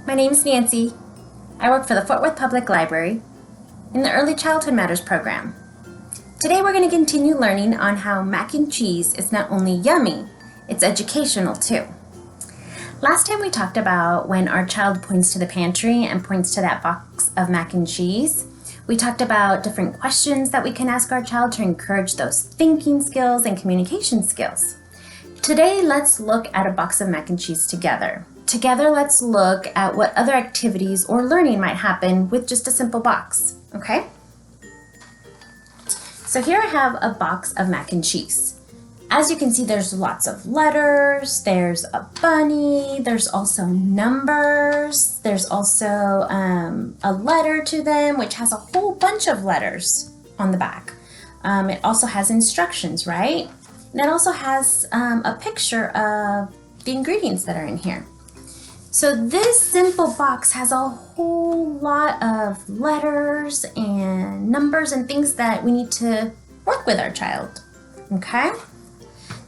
My name's Nancy. I work for the Fort Worth Public Library in the Early Childhood Matters program. Today we're going to continue learning on how mac and cheese is not only yummy, it's educational too. Last time we talked about when our child points to the pantry and points to that box of mac and cheese. We talked about different questions that we can ask our child to encourage those thinking skills and communication skills. Today, let's look at a box of mac and cheese together. Together, let's look at what other activities or learning might happen with just a simple box, okay? So here I have a box of mac and cheese. As you can see, there's lots of letters, there's a bunny, there's also numbers, there's also a letter to them, which has a whole bunch of letters on the back. It also has instructions, right? And it also has a picture of the ingredients that are in here. So this simple box has a whole lot of letters and numbers and things that we need to work with our child, okay?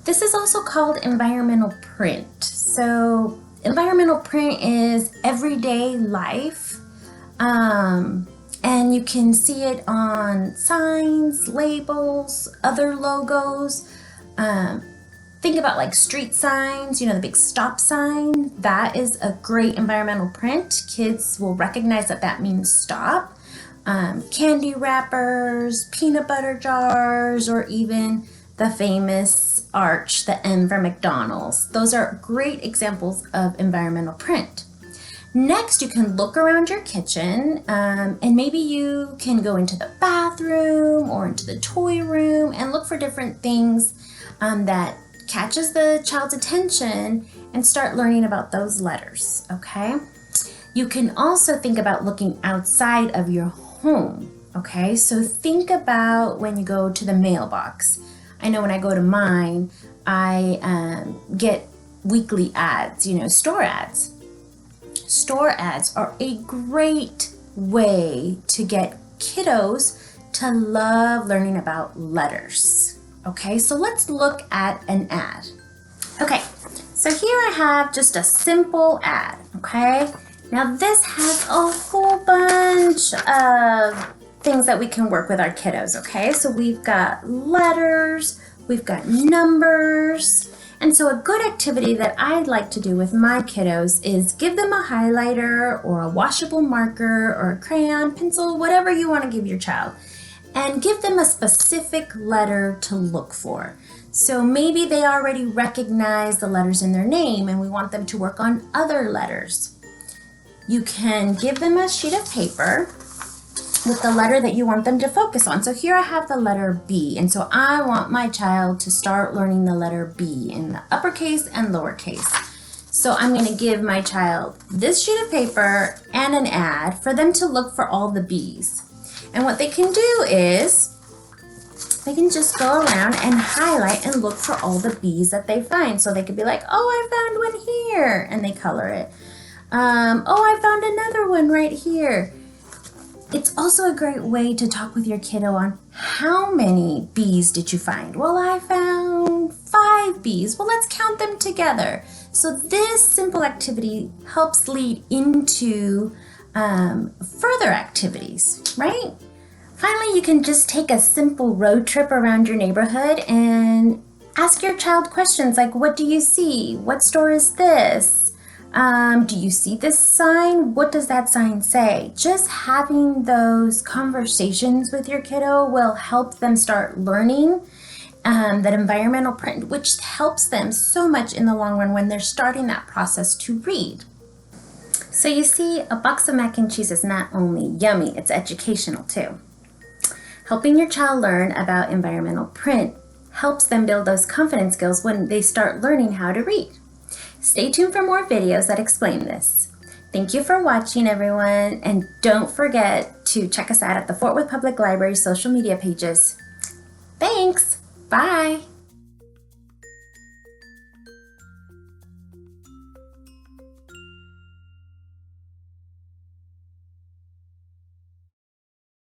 This is also called environmental print. So environmental print is everyday life, and you can see it on signs, labels, other logos. Think about like street signs, you know, the big stop sign. That is a great environmental print. Kids will recognize that that means stop. Candy wrappers, peanut butter jars, or even the famous arch, the M for McDonald's. Those are great examples of environmental print. Next, you can look around your kitchen, and maybe you can go into the bathroom or into the toy room and look for different things that catches the child's attention and start learning about those letters, okay? You can also think about looking outside of your home, okay? So think about when you go to the mailbox. I know when I go to mine, I get weekly ads, you know, store ads. Store ads are a great way to get kiddos to love learning about letters. Okay, so let's look at an ad. Okay, so here I have just a simple ad, okay? Now this has a whole bunch of things that we can work with our kiddos, okay? So we've got letters, we've got numbers, and so a good activity that I'd like to do with my kiddos is give them a highlighter or a washable marker or a crayon, pencil, whatever you want to give your child, and give them a specific letter to look for. So maybe they already recognize the letters in their name and we want them to work on other letters. You can give them a sheet of paper with the letter that you want them to focus on. So here I have the letter B, and so I want my child to start learning the letter B in the uppercase and lowercase. So I'm going to give my child this sheet of paper and an ad for them to look for all the B's. And what they can do is they can just go around and highlight and look for all the B's that they find. So they could be like, oh, I found one here, and they color it. Oh, I found another one right here. It's also a great way to talk with your kiddo on how many B's did you find? Well, I found 5 B's. Well, let's count them together. So this simple activity helps lead into further activities, right? Finally, you can just take a simple road trip around your neighborhood and ask your child questions like, what do you see? What store is this? Do you see this sign? What does that sign say? Just having those conversations with your kiddo will help them start learning that environmental print, which helps them so much in the long run when they're starting that process to read. So you see, a box of mac and cheese is not only yummy, it's educational too. Helping your child learn about environmental print helps them build those confidence skills when they start learning how to read. Stay tuned for more videos that explain this. Thank you for watching, everyone, and don't forget to check us out at the Fort Worth Public Library social media pages. Thanks! Bye!